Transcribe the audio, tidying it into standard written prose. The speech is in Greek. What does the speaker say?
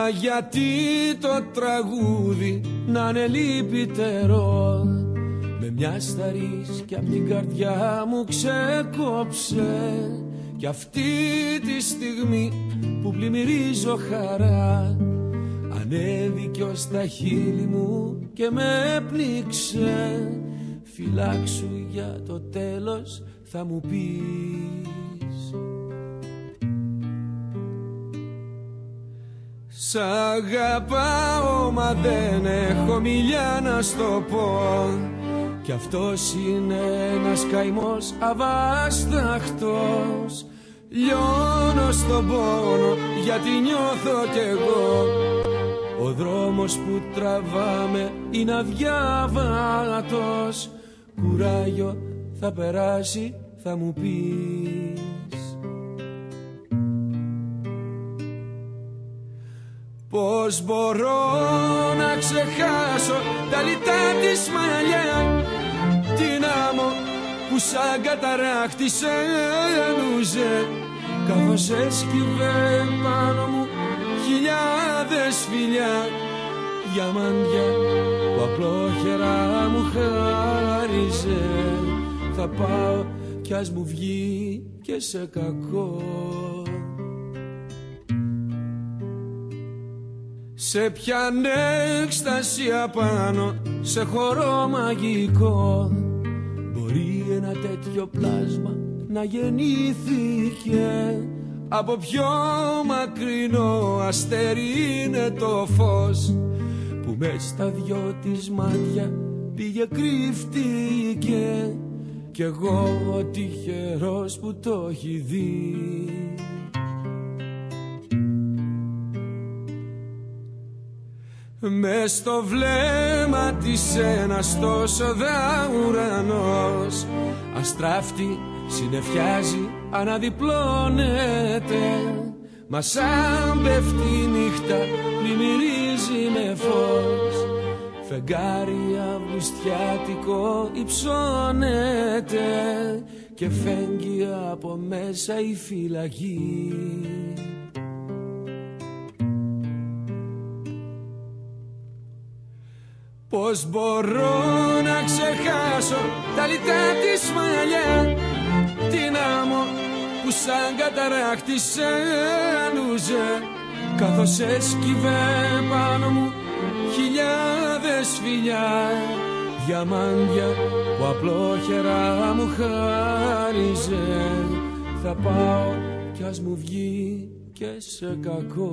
Μα γιατί το τραγούδι να είναι λυπητερό, με μια σταρίς κι απ' την καρδιά μου ξεκόψε, κι αυτή τη στιγμή που πλημμυρίζω χαρά ανέβηκε ως τα χείλη μου και με πνίξε. Φυλάξου για το τέλος θα μου πεις. Σ' αγαπάω μα δεν έχω μιλιά να στο πω, κι αυτός είναι ένας καημός αβάσταχτος. Λιώνω στον πόνο γιατί νιώθω κι εγώ, ο δρόμος που τραβάμε είναι αδιάβατος. Κουράγιο θα περάσει θα μου πεις. Πώς μπορώ να ξεχάσω τα λιτά της μαλλιά, την άμμο που σαν καταράχτησε ενούζε, καθώς έσκυβε πάνω μου χιλιάδες φιλιά, διαμάντια που απλόχερα μου χάριζε. Θα πάω κι ας μου βγει και σε κακό. Σε πιάνε έκσταση απάνω σε χώρο μαγικό, μπορεί ένα τέτοιο πλάσμα να γεννήθηκε από πιο μακρινό αστέρι. Είναι το φως που μες στα δυο της μάτια πήγε κρύφτηκε, κι εγώ ο τυχερός που το έχει δει. Μες στο βλέμμα της ένας τόσο δα ουρανός, αστράφτη συννεφιάζει, αναδιπλώνεται, μα σαν πέφτει η νύχτα πλημμυρίζει με φως. Φεγγάρι αυγουστιάτικο υψώνεται και φέγγει από μέσα η φυλακή. Πώς μπορώ να ξεχάσω τα λιτά της μαλλιά, την άμμο που σαν καταράχτησε ενούζε, καθώς έσκυβε πάνω μου χιλιάδες φιλιά, διαμάντια που απλόχερα μου χάριζε. Θα πάω κι ας μου βγει και σε κακό.